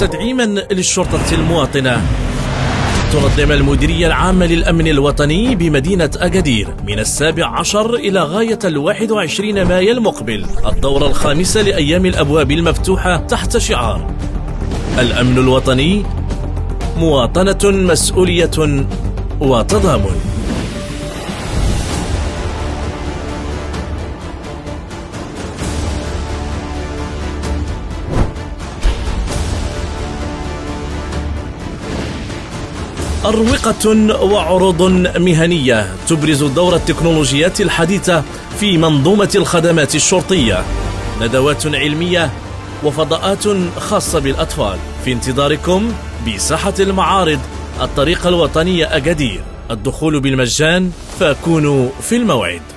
وتدعيما للشرطة المواطنة، تنظم المديرية العامة للأمن الوطني بمدينة أكادير من 17 إلى غاية 21 مايو المقبل الدورة الخامسة لأيام الأبواب المفتوحة تحت شعار الأمن الوطني، مواطنة، مسؤولية وتضامن. أروقة وعروض مهنية تبرز دور التكنولوجيات الحديثة في منظومة الخدمات الشرطية، ندوات علمية وفضاءات خاصة بالأطفال في انتظاركم بساحة المعارض الطريق الوطنية أكادير. الدخول بالمجان، فكونوا في الموعد.